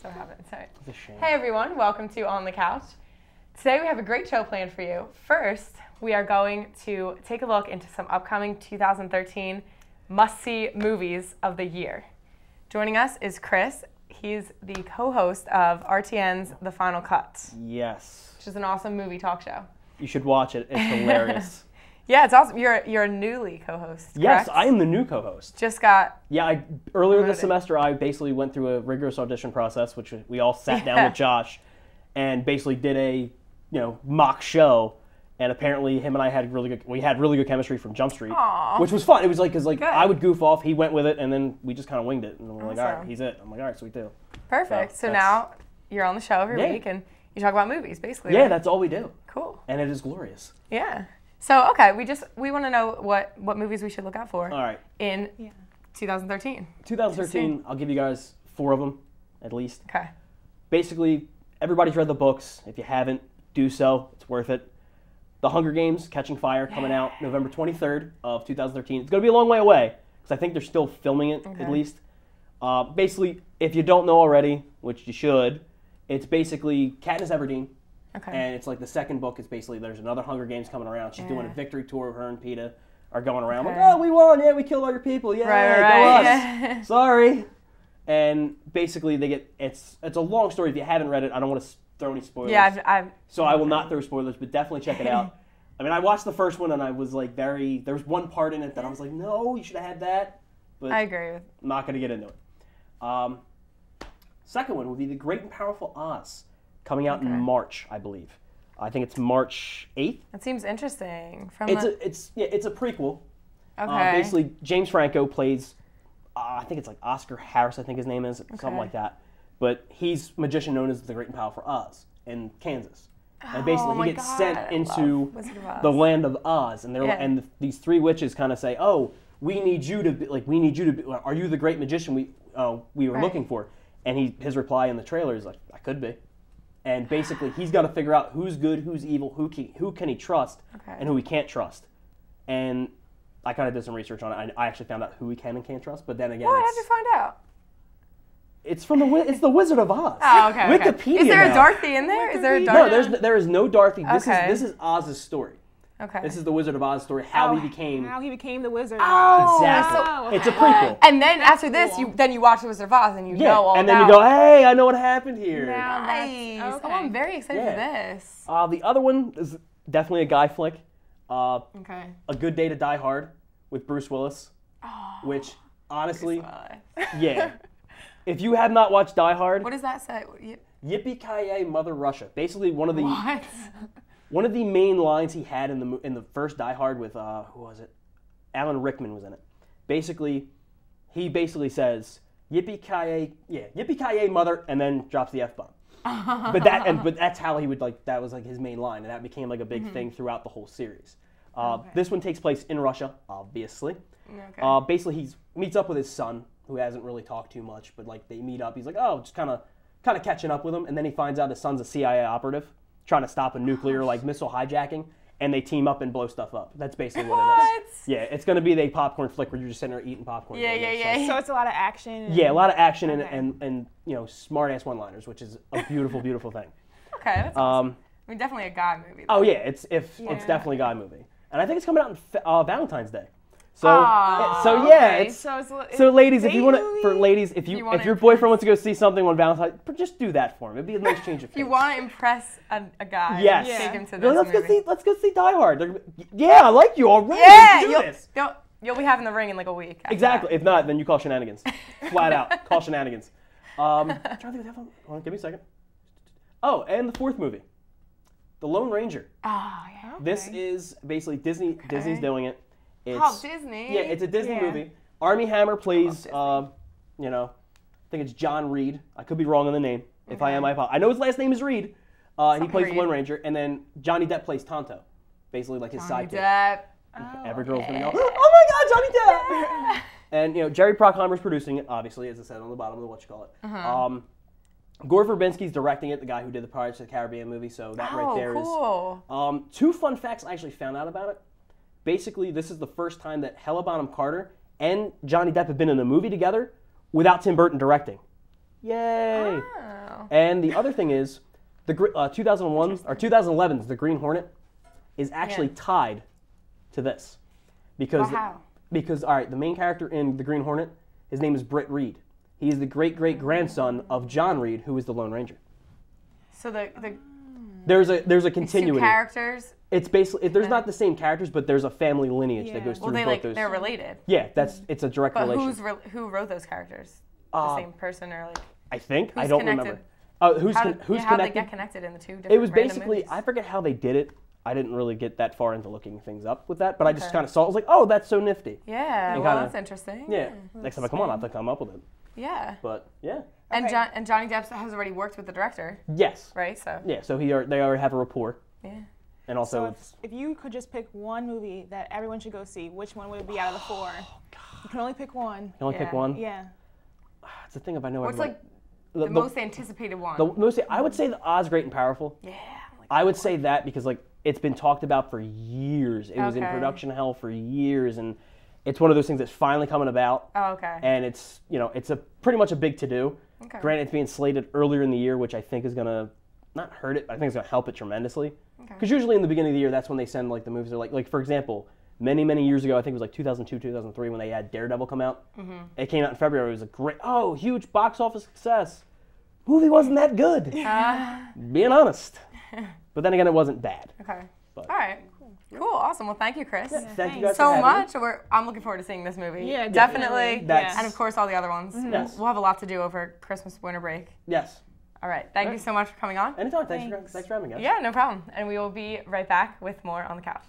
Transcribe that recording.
So happens. It's a shame. Hey everyone, welcome to On the Couch. Today we have a great show planned for you. First, we are going to take a look into some upcoming 2013 must-see movies of the year. Joining us is Chris. He's the co-host of RTN's The Final Cut. Yes. Which is an awesome movie talk show. You should watch it. It's hilarious. Yeah, it's awesome. You're a newly co-host, Yes, correct? I am the new co-host. Just got Yeah, earlier promoted. this semester, I basically went through a rigorous audition process, which we all sat down with Josh and basically did a mock show. And apparently, him and I had really good chemistry from Jump Street, Aww. which was fun. It was like, because Good. I would goof off, he went with it, and then we just kind of winged it. And we're like, all right, Awesome. he's it. I'm like, all right, sweet deal. perfect. So that's- now you're on the show every Yeah. week and you talk about movies, basically. Yeah, right? that's all we do. Cool. And it is glorious. Yeah. So, okay, we want to know what movies we should look out for All right. in 2013. 2013, I'll give you guys 4 of them, at least. Okay. Basically, everybody's read the books. If you haven't, do so. It's worth it. The Hunger Games, Catching Fire, coming out November 23rd of 2013. It's going to be a long way away, because I think they're still filming it, at least. Basically, if you don't know already, which you should, it's basically Katniss Everdeen. Okay. And it's like the second book is basically there's another Hunger Games coming around. She's doing a victory tour. Her and Peeta are going around like, oh, we won. Yeah, we killed all your people. Yeah, Right. go us. Sorry. And basically they get it's a long story. If you haven't read it, I don't want to throw any spoilers. Yeah, I've So I will not throw spoilers, but definitely check it out. I mean, I watched the first one and I was like there was one part in it that I was like, no, you should have had that. But I agree with. I'm not going to get into it. Second one would be The Great and Powerful Oz, coming out in March, I believe. I think it's March 8th. That seems interesting. From It's a prequel. okay. Basically, James Franco plays, I think it's like Oscar Harris, I think his name is, something like that. But he's a magician known as the Great and Powerful Oz in Kansas. And basically, my he gets God, sent I into love Wizard of Oz. the land of Oz, and these 3 witches kind of say, "Oh, we need you to be, are you the great magician we were looking for?" And his reply in the trailer is like, "I could be." And basically, he's got to figure out who's good, who's evil, who can he trust, and who he can't trust. And I kind of did some research on it. I actually found out who he can and can't trust. But then again, What? How'd you find out? it's from it's the Wizard of Oz. Oh, okay. Wikipedia. Is there a now. Dorothy in there? Is there a No, Dorothy? there is no Dorothy. Okay. This is Oz's story. Okay. This is the Wizard of Oz story. How he became. How he became the Wizard. Oh, Exactly. so- It's a prequel. And then after this, you watch The Wizard of Oz and you know all and then about. you go, hey, I know what happened here. Now Nice. that's, Oh, I'm very excited for Yeah. this. The other one is definitely a guy flick. Okay. A Good Day to Die Hard with Bruce Willis, which honestly, yeah. If you have not watched Die Hard, What does that say? Yippee-ki-yay, Mother Russia. Basically, one of the What? one of the main lines he had in the first Die Hard with who was it? Alan Rickman was in it. Basically, he says Yippee-ki-yay, Yippee-ki-yay, Mother, and then drops the F-bomb. but that's how he would that was like his main line, and that became like a big thing throughout the whole series. This one takes place in Russia, obviously. Okay. Basically, he meets up with his son, who hasn't really talked too much, but like they meet up. He's like, oh, just kind of catching up with him, and then he finds out his son's a CIA operative trying to stop a nuclear missile hijacking, and they team up and blow stuff up. That's basically what it is. Yeah, it's gonna be the popcorn flick where you're just sitting there eating popcorn. Yeah. So it's a lot of action. Yeah, a lot of action and smart ass one-liners, which is a beautiful, beautiful thing. Okay, that's awesome. I mean, definitely a guy movie. Though. Oh yeah, it's definitely a guy movie, and I think it's coming out on Valentine's Day. So okay. So ladies, if you want movie? to, if your boyfriend wants to go see something on Valentine's, just do that for him. It'd be a nice change of pace. If you want to impress a guy, Yes. take him to this No, movie. let's go see Die Hard. Yeah, I like you already. Yeah, Let's do this. you'll be having the ring in like a week. after Exactly. that. If not, then you call shenanigans. Flat out, call shenanigans. I'm trying to think of that one. Hold on, give me a second. Oh, and the 4th movie, The Lone Ranger. Oh yeah. This is basically Disney. Disney's doing it. Oh, Disney. Yeah, it's a Disney Yeah. movie. Armie Hammer plays, Disney. I think it's John Reed. I could be wrong on the name. If I am, I apologize. I know his last name is Reed. And he plays Reed. the Lone Ranger. And then Johnny Depp plays Tonto, basically like his Johnny sidekick. Depp. Every girl's gonna go, oh my God, Johnny Depp! And Jerry Bruckheimer's producing it, obviously, as I said on the bottom of the what you call it. Gore Verbinski's directing it, the guy who did the Pirates of the Caribbean movie. So that right there is. Cool. 2 fun facts I actually found out about it. Basically, this is the first time that Helena Bonham Carter and Johnny Depp have been in a movie together without Tim Burton directing. Yay! Oh. And the other thing is, the 2001 or 2011's The Green Hornet is actually tied to this, because all right, the main character in The Green Hornet, his name is Britt Reed. He is the great-great-grandson of John Reed, who is the Lone Ranger. So there's a continuity. Two characters. It's basically there's not the same characters, but there's a family lineage that goes through both those. They're related. Yeah, it's a direct relation. But who wrote those characters? The same person or like? I think who's I don't connected? remember. Oh, who's How connected? they get connected in the two different? It was random basically movies? I forget how they did it. I didn't really get that far into looking things up with that, but I just kind of saw it. I was like, oh, that's so nifty. Yeah, And well, kinda- that's interesting. Yeah. Next time I come on, I'll have to come up with it. Yeah. But yeah. And Okay. and Johnny Depp has already worked with the director, Yes. right? So. Yeah. So they already have a rapport, Yeah. and also So it's if you could just pick one movie that everyone should go see, which one would it be out of the four? You can only pick one. you can only pick Yeah. one. Yeah. It's the thing if I know What's everybody. like the most anticipated one? The most I would say the Oz Great and Powerful. Yeah. Like I would say that because like it's been talked about for years. It was in Okay. production hell for years, and it's one of those things that's finally coming about. Oh, okay. And it's it's a pretty much a big to do. Okay. Granted, it's being slated earlier in the year, which I think is gonna not hurt it, but I think it's gonna help it tremendously. Okay. Because usually in the beginning of the year, that's when they send like the movies. Are like for example, many years ago, I think it was like 2002, 2003 when they had Daredevil come out. Mm-hmm. It came out in February. It was a huge box office success. Movie wasn't that good. Being honest. But then again, it wasn't bad. Okay. But- All right. Cool. Awesome. Well, thank you, Chris. Thank you guys So for having me. much. I'm looking forward to seeing this movie. Yeah, definitely. That's- And of course, all the other ones. Yes. We'll have a lot to do over Christmas winter break. Yes. All right. Thank you so much for coming on. Anytime. Thanks for having me, guys. Yeah, no problem. And we will be right back with more on the couch.